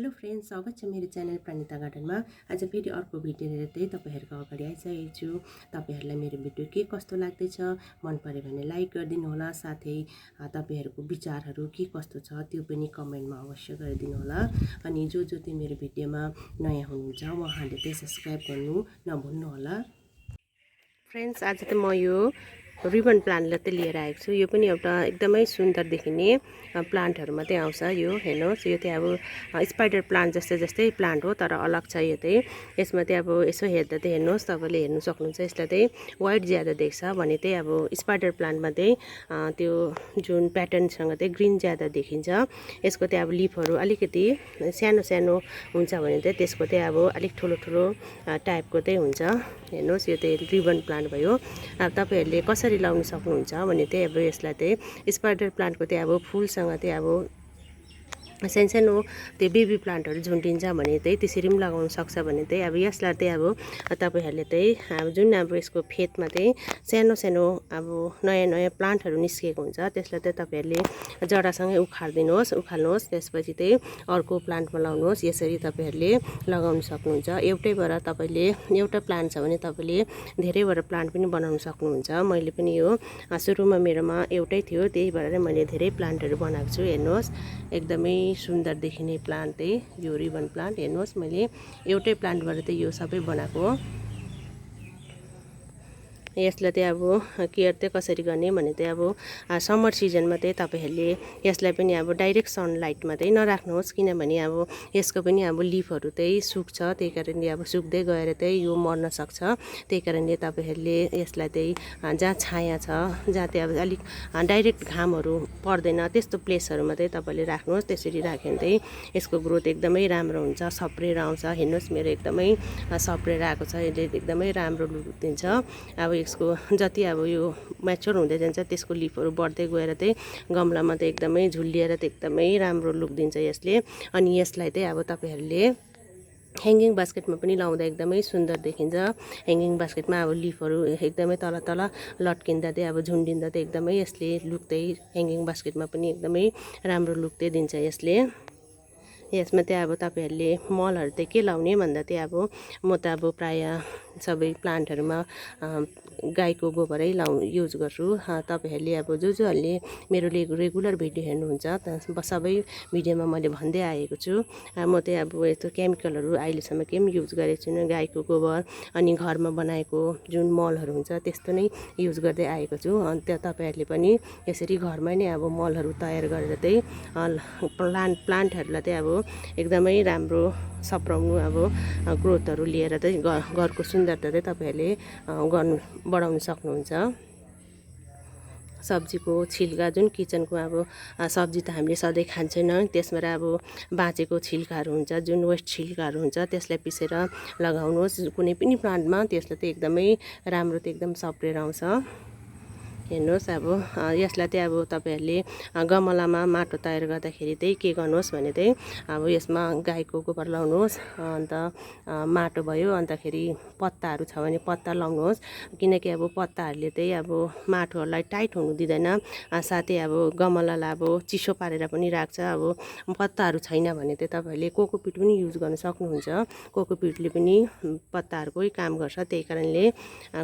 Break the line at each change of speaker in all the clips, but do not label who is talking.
Hello friends, स्वागत छ मेरो च्यानल प्रणिता गार्डनमा। आज फेरि अर्को भिडियो लिएर चाहिँ तपाईहरुको अगाडि आइसकेको छु। तपाईहरुलाई मेरो भिडियो के कस्तो लाग्दैछ, मन पर्यो भने लाइक गरिदिनु होला। साथै तपाईहरुको विचारहरू के कस्तो छ त्यो पनि कमेन्टमा अवश्य गरिदिनु होला। अनि जो चाहिँ मेरो भिडियोमा नयाँ हुनुहुन्छ उहाँहरूले चाहिँ सब्स्क्राइब गर्नु नभुल्नु होला। फ्रेन्ड्स, आज त म यो रिबन प्लान्टलाई चाहिँ लिएर आएको छु। यो पनि एउटा एकदमै सुन्दर देखिने प्लान्टहरू मात्रै आउँछ। यो हेर्नुहोस्, यो चाहिँ अब स्पाइडर प्लान्ट जस्तै प्लान्ट हो, तर अलग छ। यो चाहिँ यसमा चाहिँ अब यसो हेर्दा चाहिँ हेर्नुहोस्, तपाईँले हेर्नु सक्नुहुन्छ। यसलाई चाहिँ वाइट ज्यादा देख्छ भने चाहिँ अब स्पाइडर प्लान्टमा चाहिँ त्यो जुन प्याटर्नसँग चाहिँ ग्रिन ज्यादा देखिन्छ। यसको चाहिँ अब लिफहरू अलिकति सानो सानो हुन्छ भने चाहिँ त्यसको चाहिँ अब अलिक ठुलो ठुलो टाइपको चाहिँ हुन्छ। हेर्नुहोस्, यो चाहिँ रिबन प्लान्ट भयो। अब तपाईँहरूले कसरी लाउन सक्नुहुन्छ भने चाहिँ अब यसलाई चाहिँ स्पाइडर प्लान्टको चाहिँ अब फुलसँग चाहिँ अब सानो त्यो बेबी प्लान्टहरू झुन्डिन्छ भने चाहिँ त्यसरी पनि लगाउन सक्छ भने चाहिँ अब यसलाई चाहिँ अब तपाईहरुले चाहिँ अब जुन अब यसको फेदमा चाहिँ सानो सानो अब नयाँ नयाँ प्लान्टहरू निस्केको हुन्छ, त्यसलाई चाहिँ तपाईहरुले जडासँगै उखाल्नुहोस्। त्यसपछि चाहिँ अर्को प्लान्टमा लाउनुहोस्। यसरी तपाईहरुले लगाउन सक्नुहुन्छ। एउटैबाट तपाईले एउटा प्लान्ट छ भने तपाईले धेरैवटा प्लान्ट पनि बनाउन सक्नुहुन्छ। मैले पनि यो सुरुमा मेरोमा एउटै थियो, त्यही भएर मैले धेरै प्लान्टहरू बनाएको छु। हेर्नुहोस्, एकदमै सुन्दर देखिने प्लान्ट चाहिँ यो रिबन प्लान्ट। हेर्नुहोस्, मैले एउटै प्लान्टबाट चाहिँ यो सबै बनाएको हो। यसलाई चाहिँ अब केयर चाहिँ कसरी गर्ने भने चाहिँ अब समर सिजनमा चाहिँ तपाईहरुले यसलाई पनि अब डाइरेक्ट सनलाइटमा चाहिँ नराख्नुहोस्, किनभने अब यसको पनि अब लिफहरू चाहिँ सुक्छ। त्यही कारणले अब सुक्दै गएर चाहिँ यो मर्न सक्छ। त्यही कारणले तपाईहरुले यसलाई चाहिँ जहाँ छाया छ, जहाँ चाहिँ अब अलिक डाइरेक्ट घामहरू पर्दैन त्यस्तो प्लेसहरूमा चाहिँ तपाईले राख्नुहोस्। त्यसरी राख्यो भने चाहिँ यसको ग्रोथ एकदमै राम्रो हुन्छ, सप्रेर आउँछ। हेर्नुहोस्, मेरो एकदमै सप्रेर आएको छ। यसले एकदमै राम्रो लुक दिन्छ। अब यसको जति अब यो म्याच्योर हुँदै जान्छ त्यसको लिफहरू बढ्दै गएर चाहिँ गमलामा चाहिँ एकदमै झुल्लिएर चाहिँ एकदमै राम्रो लुक दिन्छ यसले। अनि यसलाई चाहिँ अब तपाईहरुले ह्याङ्गिङ बास्केटमा पनि लाउँदा एकदमै सुन्दर देखिन्छ। ह्याङ्गिङ बास्केटमा अब लिफहरू एकदमै तल तल लट्किँदा चाहिँ अब झुन्डिँदा चाहिँ एकदमै यसले लुक चाहिँ ह्याङ्गिङ बास्केटमा पनि एकदमै राम्रो लुक चाहिँ दिन्छ यसले। यसमा चाहिँ अब तपाईहरुले मलहरू चाहिँ के लाउने भन्दा चाहिँ अब म त अब प्रायः सबै प्लान्टहरूमा गाईको गोबरै युज गर्छु। तपाईहरुले अब जोहरूले मेरो रेगुलर भिडियो हेर्नुहुन्छ सबै भिडियोमा मैले भन्दै आएको छु। म चाहिँ अब यस्तो केमिकलहरू अहिलेसम्म केही पनि युज गरेको छुइनँ। गाईको गोबर अनि घरमा बनाएको जुन मलहरू हुन्छ त्यस्तो नै युज गर्दै आएको छु। अनि तपाईहरुले पनि यसरी घरमै नै अब मलहरू तयार गरेर चाहिँ प्लान्टहरूलाई चाहिँ अब एकदमै राम्रो सप्राउनु, अब ग्रोथहरू लिएर चाहिँ घरको सुन्दरता चाहिँ तपाईहरुले बढाउन सक्नुहुन्छ। सब्जीको छिल्का जुन किचनको अब सब्जी त हामीले सधैँ खान्छौँ, त्यसबाट अब बाँचेको छिल्काहरू हुन्छ, जुन वेस्ट छिल्काहरू हुन्छ त्यसलाई पिसेर लगाउनुहोस् कुनै पनि प्लान्टमा। त्यसले चाहिँ एकदमै राम्रो चाहिँ एकदम सप्रेर आउँछ। हेर्नुहोस्, अब यसलाई चाहिँ अब तपाईहरुले गमलामा माटो तयार गर्दाखेरि चाहिँ के गर्नुहोस् भने चाहिँ अब यसमा गाईको गोबर लाउनुहोस्। अन्त माटो भयो, अन्तखेरि पत्ताहरू छ भने पत्ता लाउनुहोस्, किनकि अब पत्ताहरूले चाहिँ अब माटोहरूलाई टाइट हुनु दिँदैन। साथै अब गमलालाई अब चिसो पारेर पनि राख्छ। अब पत्ताहरू छैन भने चाहिँ तपाईहरुले कोकोपिट पनि युज गर्न सक्नुहुन्छ। कोकोपिटले पनि पत्ताहरूकै काम गर्छ, त्यही कारणले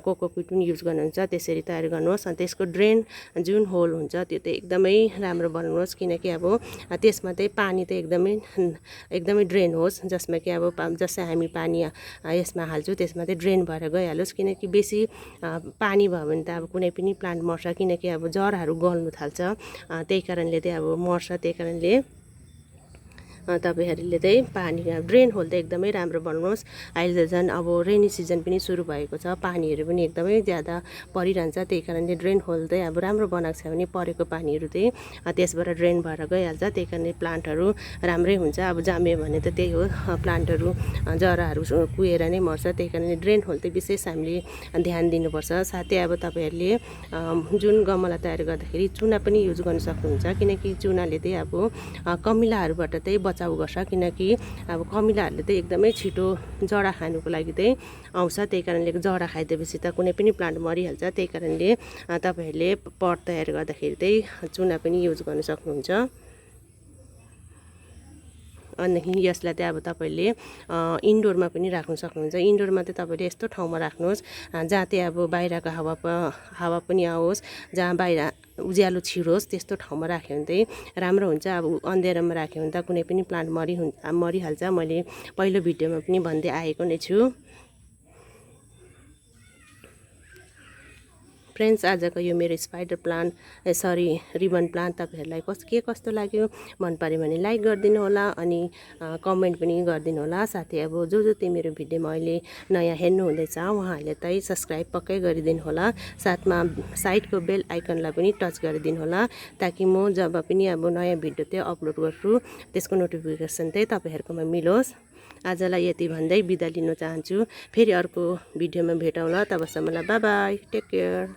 कोकोपिट पनि युज गर्नुहुन्छ। त्यसरी तयार गर्नुहोस्। अनि त्यसको ड्रेन जुन होल हुन्छ त्यो चाहिँ एकदमै राम्रो बनाउनुहोस्, किनकि अब त्यसमा चाहिँ पानी चाहिँ एकदमै ड्रेन होस्, जसमा कि अब जस्तै हामी पानी यसमा हाल्छौँ त्यसमा चाहिँ ड्रेन भएर गइहालोस्। किनकि बेसी पानी भयो भने त अब कुनै पनि प्लान्ट मर्छ, किनकि अब जराहरू गल्नु थाल्छ, त्यही कारणले चाहिँ अब मर्छ। त्यही कारणले तपाईहरुले चाहिँ पानी ड्रेन होल चाहिँ एकदमै राम्रो बनाउनुहोस्। अहिले त झन् अब रेनी सिजन पनि सुरु भएको छ, पानीहरू पनि एकदमै ज्यादा परिरहन्छ। त्यही कारणले ड्रेन होल चाहिँ अब राम्रो बनाएको छ भने परेको पानीहरू चाहिँ त्यसबाट ड्रेन भएर गइहाल्छ। त्यही कारणले प्लान्टहरू राम्रै हुन्छ। अब जाम्यो भने त त्यही हो, प्लान्टहरू जराहरू कुहेर नै मर्छ। त्यही कारणले ड्रेन होल चाहिँ विशेष हामीले ध्यान दिनुपर्छ। साथै अब तपाईहरुले जुन गमला तयार गर्दाखेरि चुना पनि युज गर्न सक्नुहुन्छ, किनकि चुनाले चाहिँ अब कमिलाहरूबाट चाहिँ बचाउ गर्छ। किनकि अब कमिलाहरूले चाहिँ एकदमै छिटो जरा खानुको लागि चाहिँ आउँछ। त्यही कारणले जरा खाइदिएपछि त कुनै पनि प्लान्ट मरिहाल्छ। त्यही कारणले तपाईहरुले पट तयार गर्दाखेरि चाहिँ चुना पनि युज गर्न सक्नुहुन्छ। अनि यसलाई चाहिँ अब तपाईँले इन्डोरमा पनि राख्न सक्नुहुन्छ। इन्डोरमा चाहिँ तपाईँले यस्तो ठाउँमा राख्नुहोस् जहाँ चाहिँ अब बाहिरको हावा पनि आओस्, जहाँ बाहिर उज्यालो छिरोस्, त्यस्तो ठाउँमा राख्यो भने चाहिँ राम्रो हुन्छ। अब अँध्यारोमा राख्यो भने त कुनै पनि प्लान्ट मरिहाल्छ। मैले पहिलो भिडियोमा पनि भन्दै आएको नै छु। फ्रेन्ड्स, आजको यो मेरो स्पाइडर प्लान्ट रिबन प्लान्ट तपाईँहरूलाई के कस्तो लाग्यो, मन पऱ्यो भने लाइक गरिदिनु होला अनि कमेन्ट पनि गरिदिनु होला। साथै अब जो चाहिँ मेरो भिडियोमा अहिले नयाँ हेर्नु हुँदैछ उहाँहरूले चाहिँ सब्सक्राइब पक्कै गरिदिनु होला। साथमा साइडको बेल आइकनलाई पनि टच गरिदिनु होला, ताकि म जब पनि अब नयाँ भिडियो चाहिँ अपलोड गर्छु त्यसको नोटिफिकेसन चाहिँ तपाईँहरूकोमा मिलोस्। आजलाई यति भन्दै बिदा लिन चाहन्छु। फेरि अर्को भिडियोमा भेटौँला। तबसम्मलाई बाई बाई, टेक केयर।